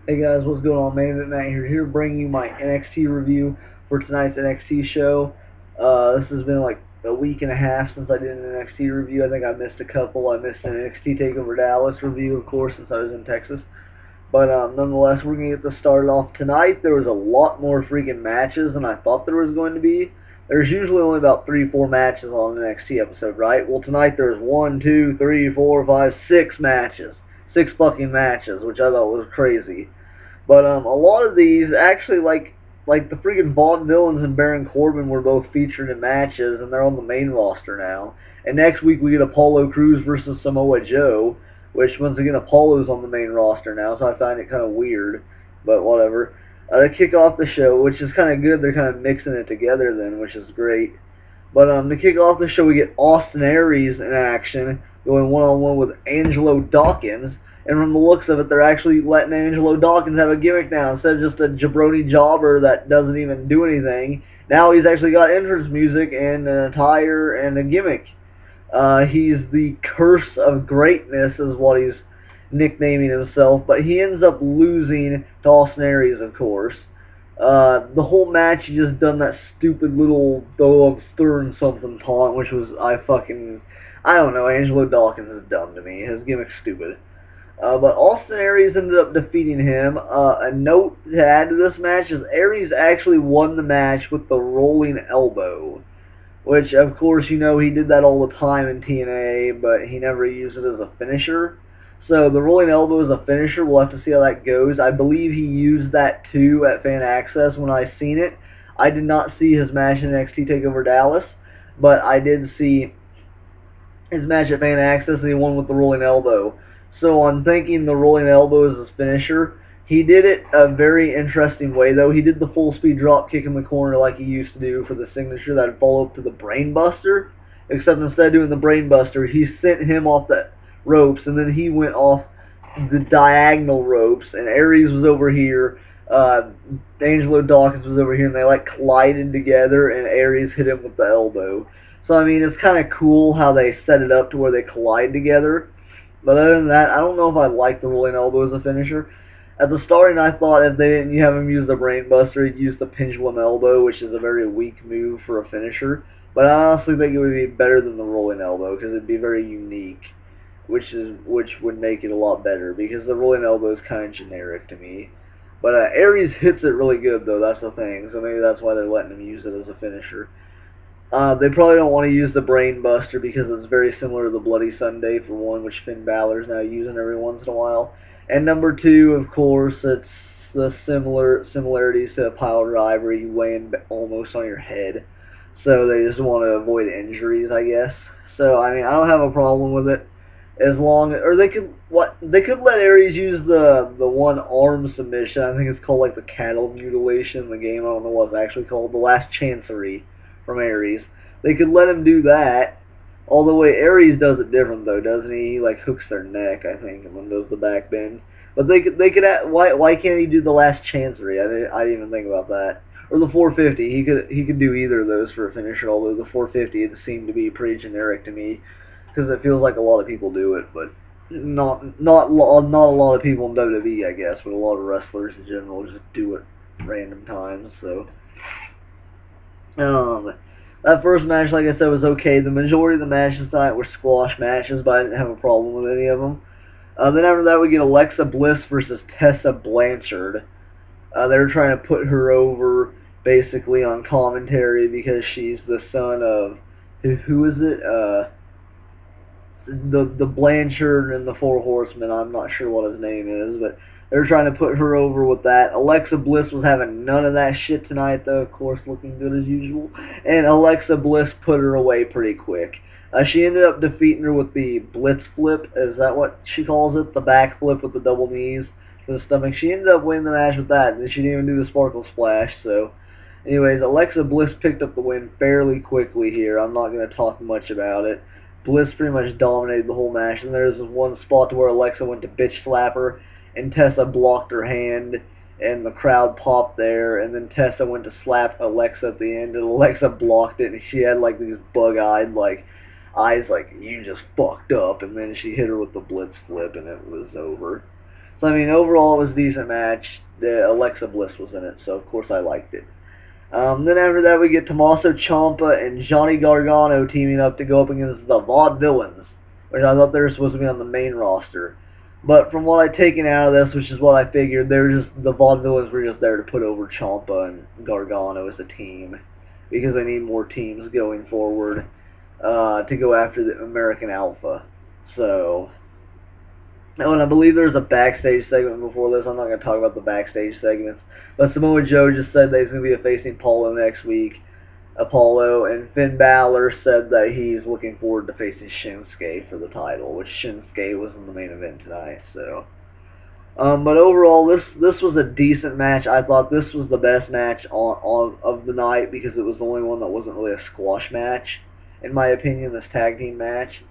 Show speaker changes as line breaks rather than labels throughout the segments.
Hey guys, what's going on? Main Event Matt here bringing you my NXT review for tonight's NXT show. This has been like a week and a half since I did an NXT review. I think I missed a couple. I missed an NXT TakeOver Dallas review, of course, since I was in Texas. But nonetheless, we're going to get this started off tonight. There was a lot more freaking matches than I thought there was going to be. There's usually only about 3-4 matches on an NXT episode, right? Well, tonight there's 1, 2, 3, 4, 5, 6 matches. 6 fucking matches, which I thought was crazy. But a lot of these actually, like the freaking Vaudevillains and Baron Corbin were both featured in matches, and they're on the main roster now. And next week we get Apollo Crews versus Samoa Joe, which once again Apollo's on the main roster now, so I find it kind of weird, but whatever. To kick off the show, which is kind of good, they're kind of mixing it together then, which is great. But to kick off the show, we get Austin Aries in action, going one-on-one with Angelo Dawkins. And from the looks of it, they're actually letting Angelo Dawkins have a gimmick now. Instead of just a jabroni jobber that doesn't even do anything, now he's actually got entrance music and an attire and a gimmick. He's the Curse of Greatness is what he's nicknaming himself, but he ends up losing to Austin Aries, of course. The whole match, he just done that stupid little though I'm stirring something taunt, which was, I don't know, Angelo Dawkins is dumb to me. His gimmick's stupid. But Austin Aries ended up defeating him. A note to add to this match is Aries actually won the match with the rolling elbow, which, of course, you know he did that all the time in TNA, but he never used it as a finisher. So the rolling elbow is a finisher. We'll have to see how that goes. I believe he used that too at Fan Access when I seen it. I did not see his match in NXT TakeOver Dallas, but I did see his match at Fan Access, and he won with the rolling elbow. So I'm thinking the rolling elbow is his finisher. He did it a very interesting way, though. He did the full speed drop kick in the corner like he used to do for the signature that would follow up to the brain buster. Except instead of doing the brain buster, he sent him off the ropes, and then he went off the diagonal ropes, and Aries was over here, Angelo Dawkins was over here, and they like collided together, and Aries hit him with the elbow. So I mean, it's kind of cool how they set it up to where they collide together. But other than that, I don't know if I like the rolling elbow as a finisher. At the starting, I thought if they didn't have him use the brain buster, he'd use the pendulum elbow, which is a very weak move for a finisher. But I honestly think it would be better than the rolling elbow because it'd be very unique, which would make it a lot better because the rolling elbow is kind of generic to me. But Aries hits it really good though. That's the thing. So maybe that's why they're letting him use it as a finisher. They probably don't want to use the Brain Buster because it's very similar to the Bloody Sunday, for one, which Finn Balor's now using every once in a while. And number two, of course, it's the similarities to a pile driver. You land almost on your head. So they just want to avoid injuries, I guess. So, I mean, I don't have a problem with it. As long as, or they could let Aries use the one arm submission. I think it's called like the cattle mutilation in the game. I don't know what it's actually called. The last chancery from Aries. They could let him do that. Although Aries does it different though, doesn't he? He like hooks their neck, I think, and then does the back bend. But they could why can't he do the last chancery? I didn't even think about that. Or the 450. He could do either of those for a finisher. Although the 450 it seemed to be pretty generic to me because it feels like a lot of people do it, but not a lot of people in WWE, I guess, but a lot of wrestlers in general just do it random times. So. That first match, like I said, was okay. The majority of the matches tonight were squash matches, but I didn't have a problem with any of them. Then after that, we get Alexa Bliss versus Tessa Blanchard. They were trying to put her over, basically, on commentary because she's the son of, who is it? The Blanchard and the Four Horsemen. I'm not sure what his name is, but they were trying to put her over with that. Alexa Bliss was having none of that shit tonight, though, of course, looking good as usual. And Alexa Bliss put her away pretty quick. She ended up defeating her with the Blitz Flip. Is that what she calls it? The back flip with the double knees to the stomach. She ended up winning the match with that, and she didn't even do the Sparkle Splash. So, anyways, Alexa Bliss picked up the win fairly quickly here. I'm not going to talk much about it. Bliss pretty much dominated the whole match, and there's this one spot to where Alexa went to bitch slap her, and Tessa blocked her hand, and the crowd popped there, and then Tessa went to slap Alexa at the end, and Alexa blocked it, and she had like these bug-eyed eyes like, you just fucked up, and then she hit her with the Blitz Flip, and it was over. So, I mean, overall, it was a decent match. Alexa Bliss was in it, so of course I liked it. Then after that, we get Tommaso Ciampa and Johnny Gargano teaming up to go up against the Vaudevillains, which I thought they were supposed to be on the main roster. But from what I've taken out of this, which is what I figured, the Vaudevillains were just there to put over Ciampa and Gargano as a team, because they need more teams going forward to go after the American Alpha. So, oh, and I believe there's a backstage segment before this. I'm not going to talk about the backstage segments. But Samoa Joe just said that he's going to be facing Apollo next week. Apollo, and Finn Balor said that he's looking forward to facing Shinsuke for the title, which Shinsuke was in the main event tonight. So, but overall, this was a decent match. I thought this was the best match of the night because it was the only one that wasn't really a squash match, in my opinion. This tag team match.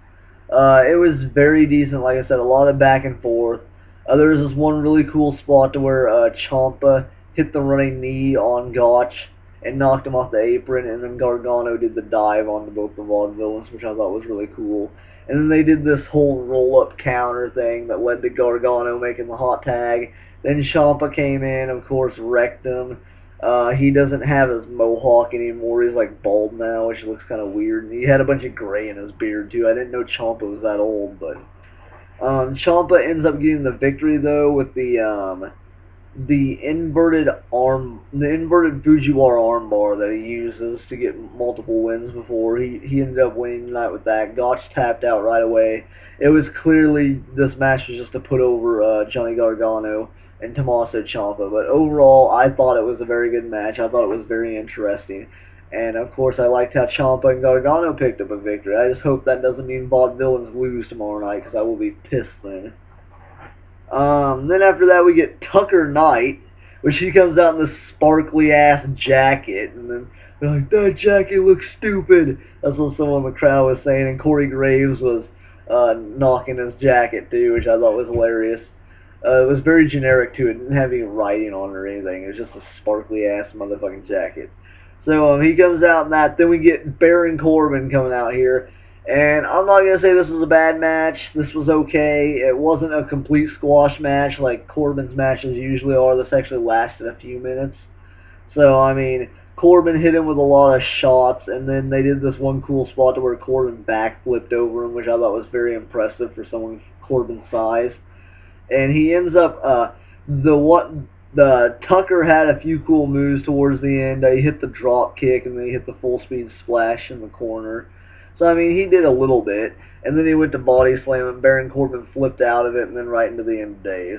It was very decent, like I said, a lot of back and forth. There was this one really cool spot to where Ciampa hit the running knee on Gotch and knocked him off the apron, and then Gargano did the dive onto both the Vaudevillains, which I thought was really cool. And then they did this whole roll-up counter thing that led to Gargano making the hot tag. Then Ciampa came in, of course, wrecked him. He doesn't have his mohawk anymore. He's like bald now, which looks kind of weird. And he had a bunch of gray in his beard too. I didn't know Ciampa was that old, but Ciampa ends up getting the victory though with the inverted Fujiwara armbar that he uses to get multiple wins before. He ended up winning tonight with that. Gotch tapped out right away. It was clearly this match was just to put over Johnny Gargano and Tommaso Ciampa, but overall I thought it was a very good match. I thought it was very interesting, and of course I liked how Ciampa and Gargano picked up a victory. I just hope that doesn't mean Vaudevillains lose tomorrow night, because I will be pissed then. Then after that we get Tucker Knight, which he comes out in this sparkly ass jacket, and then they're like, that jacket looks stupid. That's what someone in the crowd was saying, and Corey Graves was knocking his jacket too, which I thought was hilarious. It was very generic too. It didn't have any writing on it or anything. It was just a sparkly ass motherfucking jacket. So he comes out in that. Then we get Baron Corbin coming out here. And I'm not going to say this was a bad match. This was okay. It wasn't a complete squash match like Corbin's matches usually are. This actually lasted a few minutes. So, I mean, Corbin hit him with a lot of shots, and then they did this one cool spot to where Corbin backflipped over him, which I thought was very impressive for someone Corbin's size. And he ends up, the Tucker had a few cool moves towards the end. He hit the drop kick, and then he hit the full speed splash in the corner. So, I mean, he did a little bit. And then he went to body slam, and Baron Corbin flipped out of it, and then right into the end of days.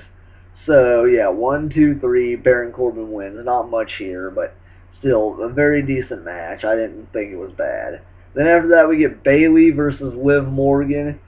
So, yeah, 1, 2, 3, Baron Corbin wins. Not much here, but still a very decent match. I didn't think it was bad. Then after that, we get Bayley versus Liv Morgan.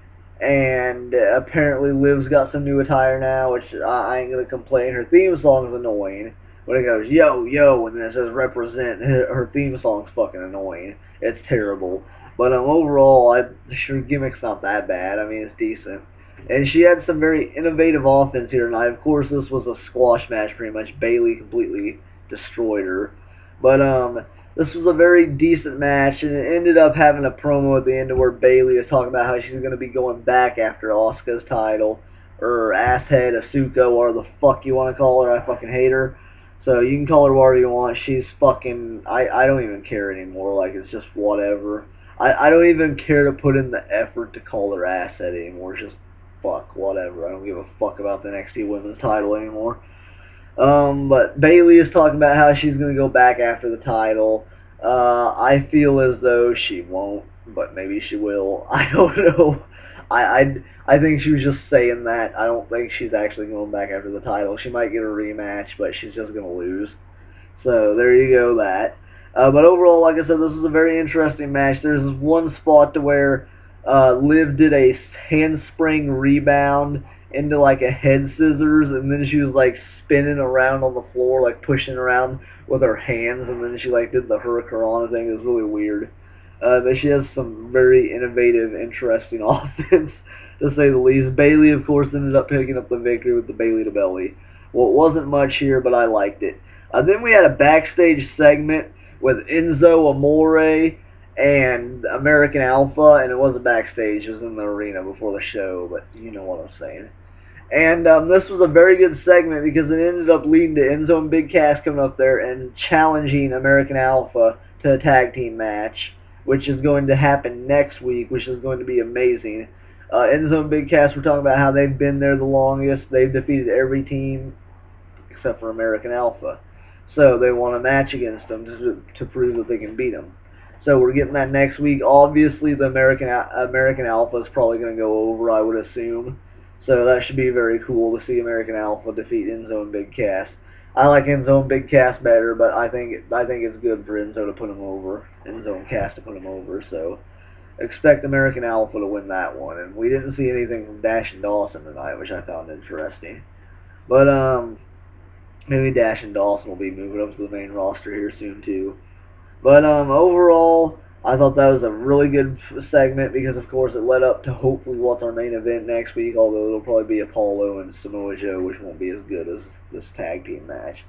And apparently Liv's got some new attire now, which I ain't going to complain. Her theme song's annoying. When it goes, yo, yo, and then it says represent, her theme song's fucking annoying. It's terrible. But overall, her gimmick's not that bad. I mean, it's decent. And she had some very innovative offense here tonight. Of course, this was a squash match pretty much. Bayley completely destroyed her. But this was a very decent match, and it ended up having a promo at the end where Bayley is talking about how she's going to be going back after Asuka's title, or asshead Asuka, or the fuck you want to call her. I fucking hate her. So you can call her whatever you want. She's fucking, I don't even care anymore. Like, it's just whatever. I don't even care to put in the effort to call her asshead anymore. It's just fuck, whatever. I don't give a fuck about the NXT Women's title anymore. But Bayley is talking about how she's going to go back after the title. I feel as though she won't, but maybe she will. I don't know. I think she was just saying that. I don't think she's actually going back after the title. She might get a rematch, but she's just going to lose. So there you go, that. But overall, like I said, this was a very interesting match. There's this one spot to where Liv did a handspring rebound into like a head scissors, and then she was like spinning around on the floor, like pushing around with her hands, and then she like did the hurricanrana thing. It was really weird. But she has some very innovative, interesting offense, to say the least. Bayley, of course, ended up picking up the victory with the Bayley to belly. Well, it wasn't much here, but I liked it. Then we had a backstage segment with Enzo Amore and American Alpha, and it wasn't backstage, it was in the arena before the show, but you know what I'm saying. And this was a very good segment because it ended up leading to Enzo and Big Cass coming up there and challenging American Alpha to a tag team match, which is going to happen next week, which is going to be amazing. Enzo and Big Cass were talking about how they've been there the longest. They've defeated every team except for American Alpha. So they want a match against them to prove that they can beat them. So we're getting that next week. Obviously, the American Alpha is probably going to go over, I would assume. So that should be very cool to see American Alpha defeat Enzo and Big Cass. I like Enzo and Big Cass better, but I think it's good for Enzo to put him over, Enzo and Cass to put him over. So expect American Alpha to win that one. And we didn't see anything from Dash and Dawson tonight, which I found interesting. But maybe Dash and Dawson will be moving up to the main roster here soon too. But overall, I thought that was a really good segment because, of course, it led up to hopefully what's our main event next week, although it'll probably be Apollo and Samoa Joe, which won't be as good as this tag team match.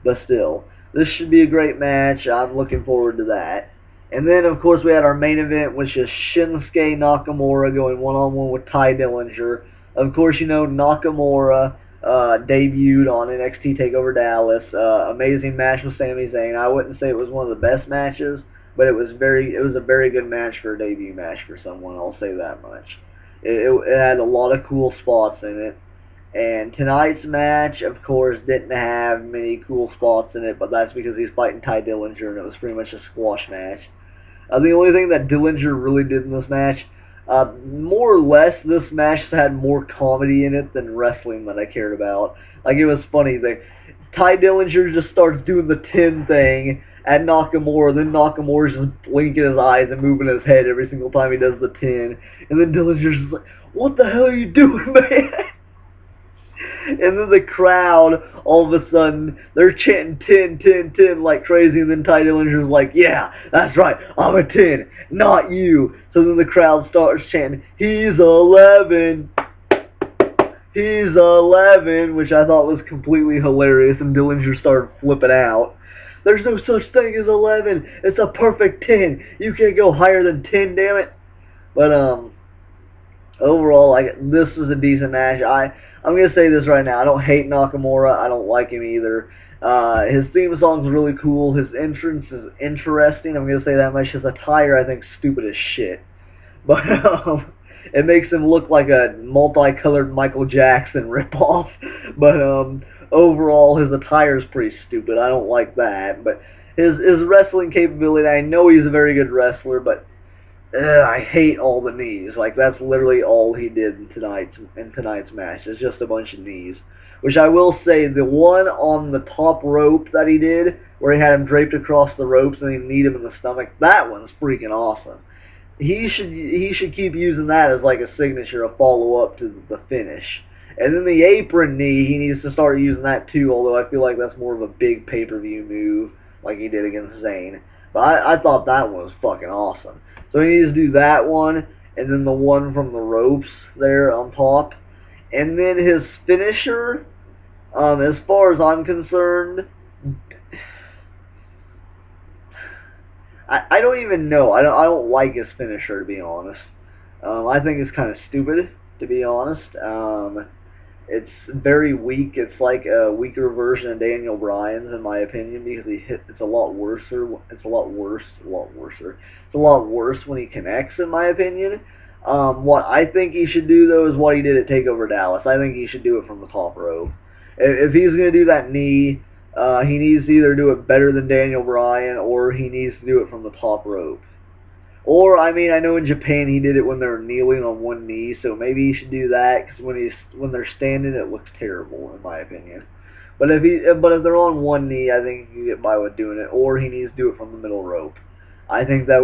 But still, this should be a great match. I'm looking forward to that. And then, of course, we had our main event, which is Shinsuke Nakamura going one-on-one with Ty Dillinger. Of course, you know, Nakamura debuted on NXT TakeOver Dallas. Amazing match with Sami Zayn. I wouldn't say it was one of the best matches, but it was a very good match for a debut match for someone. I'll say that much. It had a lot of cool spots in it. And tonight's match, of course, didn't have many cool spots in it, but that's because he's fighting Ty Dillinger, and it was pretty much a squash match. The only thing that Dillinger really did in this match, more or less, this match had more comedy in it than wrestling that I cared about. Like, it was funny. Ty Dillinger just starts doing the 10 thing at Nakamura, then Nakamura's just blinking his eyes and moving his head every single time he does the 10. And then Dillinger's just like, "What the hell are you doing, man?" And then the crowd, all of a sudden, they're chanting 10, 10, 10 like crazy, and then Ty Dillinger's like, "Yeah, that's right, I'm a 10, not you." So then the crowd starts chanting, "He's 11, he's 11, which I thought was completely hilarious, and Dillinger started flipping out. "There's no such thing as 11, it's a perfect 10, you can't go higher than 10, damn it." But, overall, this was a decent match. I'm going to say this right now. I don't hate Nakamura. I don't like him either. His theme song's really cool. His entrance is interesting. I'm going to say that much. His attire, I think, is stupid as shit. But it makes him look like a multicolored Michael Jackson ripoff. But overall, his attire is pretty stupid. I don't like that. But his wrestling capability, I know he's a very good wrestler, but I hate all the knees. Like, that's literally all he did in tonight's match. It's just a bunch of knees. Which I will say, the one on the top rope that he did, where he had him draped across the ropes and he kneed him in the stomach, that one's freaking awesome. He should keep using that as like a signature, a follow-up to the finish. And then the apron knee, he needs to start using that too, although I feel like that's more of a big pay-per-view move, like he did against Zayn. But I thought that one was fucking awesome. So he needs to do that one, and then the one from the ropes there on top. And then his finisher, as far as I'm concerned, I don't even know. I don't like his finisher, to be honest. I think it's kind of stupid, to be honest. It's very weak. It's like a weaker version of Daniel Bryan's, in my opinion, because it's a lot worse when he connects, in my opinion. What I think he should do, though, is what he did at TakeOver Dallas. I think he should do it from the top rope. If he's going to do that knee, he needs to either do it better than Daniel Bryan, or he needs to do it from the top rope. Or, I mean, I know in Japan he did it when they were kneeling on one knee, so maybe he should do that, because when they're standing, it looks terrible, in my opinion. But if they're on one knee, I think he can get by with doing it, or he needs to do it from the middle rope. I think that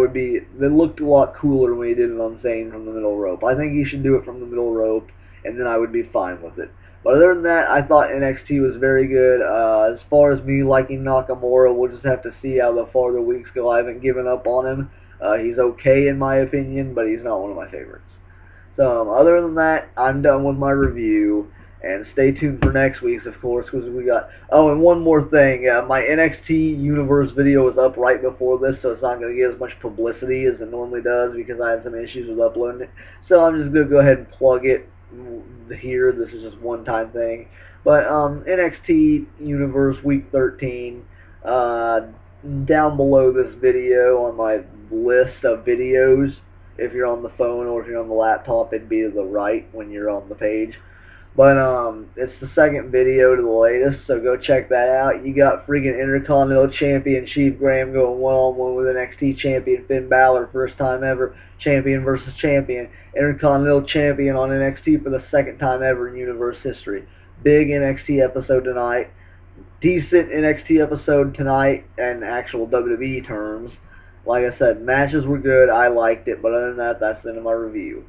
looked a lot cooler when he did it on Zayn from the middle rope. I think he should do it from the middle rope, and then I would be fine with it. But other than that, I thought NXT was very good. As far as me liking Nakamura, we'll just have to see how the farther weeks go. I haven't given up on him. He's okay in my opinion, but he's not one of my favorites. So other than that, I'm done with my review. And stay tuned for next week's, of course, because we got... Oh, and one more thing. My NXT Universe video was up right before this, so it's not going to get as much publicity as it normally does because I had some issues with uploading it. So I'm just going to go ahead and plug it here. This is just one-time thing. But NXT Universe Week 13. Down below this video on my list of videos, if you're on the phone or if you're on the laptop, it'd be to the right when you're on the page. But it's the second video to the latest, so go check that out. You got freaking Intercontinental Champion Chief Graham going one-on-one with NXT Champion Finn Balor, first time ever, champion versus champion. Intercontinental Champion on NXT for the second time ever in Universe history. Big NXT episode tonight. Decent NXT episode tonight in actual WWE terms. Like I said, matches were good. I liked it, but other than that, that's the end of my review.